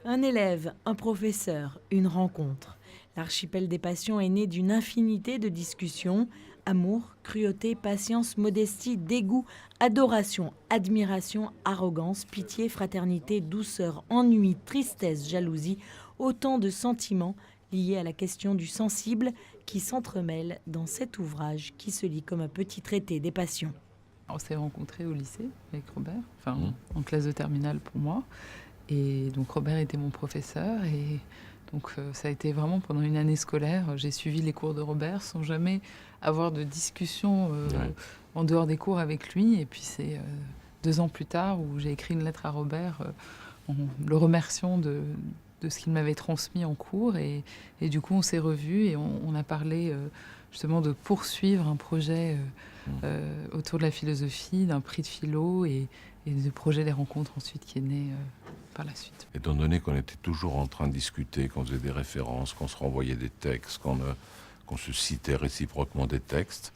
Un élève, un professeur, une rencontre. L'archipel des passions est né d'une infinité de discussions. Amour, cruauté, patience, modestie, dégoût, adoration, admiration, arrogance, pitié, fraternité, douceur, ennui, tristesse, jalousie. Autant de sentiments liés à la question du sensible qui s'entremêlent dans cet ouvrage qui se lit comme un petit traité des passions. On s'est rencontrés au lycée avec Robert, en classe de terminale pour moi. Et donc Robert était mon professeur et donc ça a été vraiment pendant une année scolaire. J'ai suivi les cours de Robert sans jamais avoir de discussion en dehors des cours avec lui. Et puis c'est 2 ans plus tard où j'ai écrit une lettre à Robert en le remerciant de ce qu'il m'avait transmis en cours. Et du coup, on s'est revus et on a parlé justement de poursuivre un projet autour de la philosophie, d'un prix de philo et de projet des rencontres ensuite qui est né par la suite. Étant donné qu'on était toujours en train de discuter, qu'on faisait des références, qu'on se renvoyait des textes, qu'on se citait réciproquement des textes,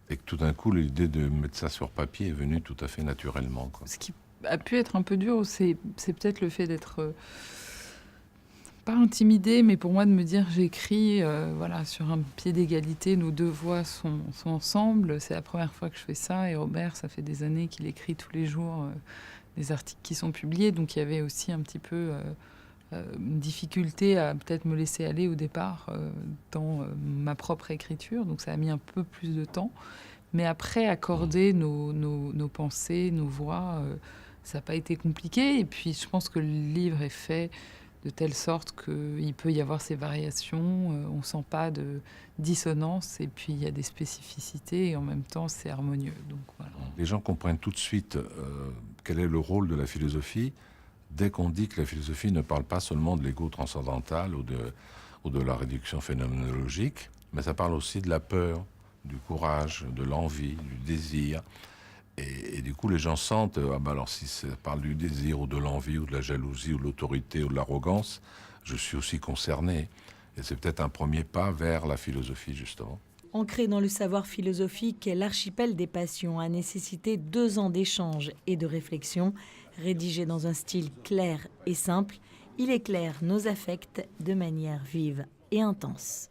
et que tout d'un coup l'idée de mettre ça sur papier est venue tout à fait naturellement, quoi. Ce qui a pu être un peu dur, c'est peut-être le fait d'être pas intimidée, mais pour moi de me dire j'écris voilà, sur un pied d'égalité, nos 2 voix sont ensemble. C'est la première fois que je fais ça et Robert, ça fait des années qu'il écrit tous les jours des articles qui sont publiés, donc il y avait aussi un petit peu une difficulté à peut-être me laisser aller au départ dans ma propre écriture, donc ça a mis un peu plus de temps. Mais après, accorder nos pensées, nos voix, ça n'a pas été compliqué. Et puis, je pense que le livre est fait de telle sorte qu'il peut y avoir ces variations. On ne sent pas de dissonance. Et puis, il y a des spécificités. Et en même temps, c'est harmonieux. Donc, voilà. Les gens comprennent tout de suite quel est le rôle de la philosophie dès qu'on dit que la philosophie ne parle pas seulement de l'ego transcendantal ou de la réduction phénoménologique, mais ça parle aussi de la peur, du courage, de l'envie, du désir. Et du coup, les gens sentent, alors si ça parle du désir ou de l'envie ou de la jalousie ou de l'autorité ou de l'arrogance, je suis aussi concerné. Et c'est peut-être un premier pas vers la philosophie, justement. Ancré dans le savoir philosophique, l'archipel des passions a nécessité 2 ans d'échanges et de réflexion. Rédigé dans un style clair et simple, il éclaire nos affects de manière vive et intense.